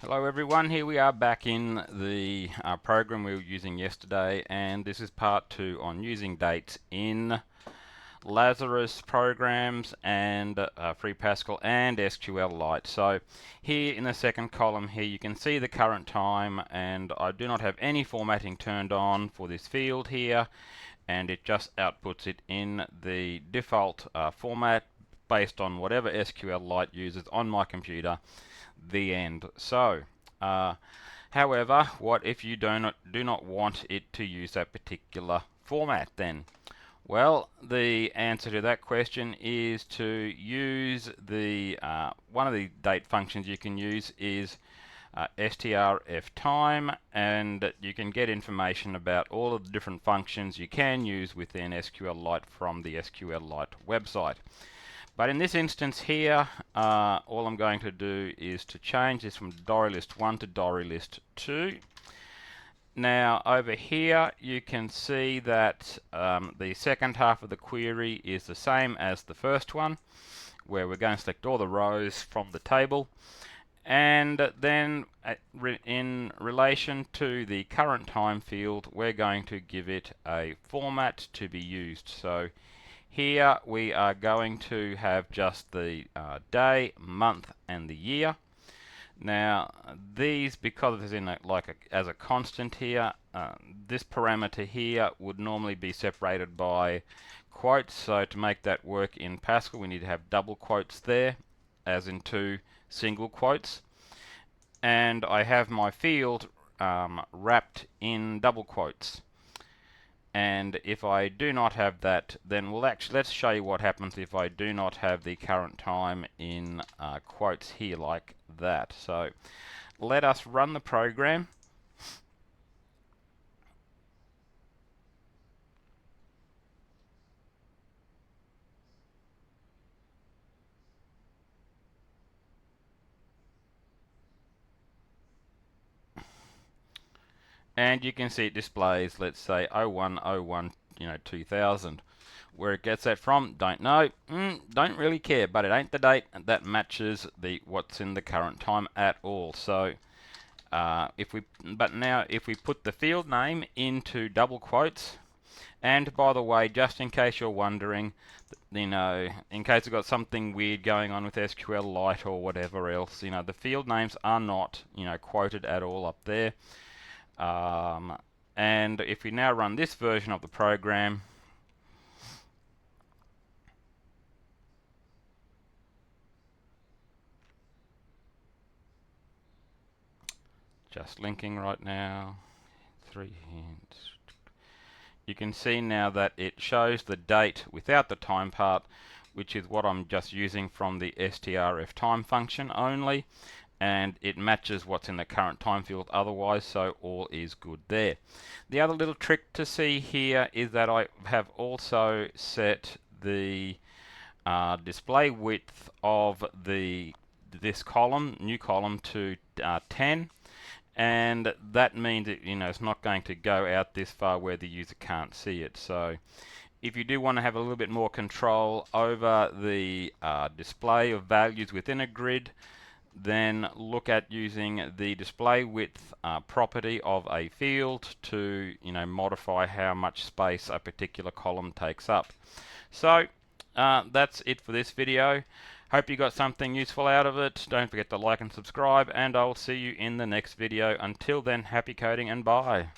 Hello everyone, here we are back in the program we were using yesterday, and this is part 2 on using dates in Lazarus programs and Free Pascal and SQLite. So here in the second column here you can see the current time, and I do not have any formatting turned on for this field here, and it just outputs it in the default format based on whatever SQLite uses on my computer. The end. So however, what if you do not want it to use that particular format then? Well, the answer to that question is to use the one of the date functions you can use is strftime, and you can get information about all of the different functions you can use within SQLite from the SQLite website. But in this instance here, all I'm going to do is to change this from Dory list 1 to Dory list 2. Now over here you can see that the second half of the query is the same as the first one, where we're going to select all the rows from the table, and then in relation to the current time field we're going to give it a format to be used. So here we are going to have just the day, month, and the year. Now these, because it's in as a constant here, this parameter here would normally be separated by quotes. So to make that work in Pascal, we need to have double quotes there, as in two single quotes. And I have my field wrapped in double quotes. And if I do not have that, then let's show you what happens if I do not have the current time in quotes here like that. So let us run the program. And you can see it displays, let's say 0101, 2000. Where it gets that from, don't know, don't really care, but it ain't the date that matches what's in the current time at all. So if we put the field name into double quotes, and by the way, just in case you're wondering, in case you've got something weird going on with SQLite or whatever else, the field names are not, quoted at all up there. And if we now run this version of the program, just linking right now, 3 hints. You can see now that it shows the date without the time part, which is what I'm just using from the strftime function only, and it matches what's in the current time field otherwise, so all is good there. The other little trick to see here is that I have also set the display width of this column, new column, to 10, and that means that it's not going to go out this far where the user can't see it. So if you do want to have a little bit more control over the display of values within a grid, then look at using the display width property of a field to modify how much space a particular column takes up. So that's it for this video. Hope you got something useful out of it. Don't forget to like and subscribe, and I'll see you in the next video. Until then, happy coding and bye.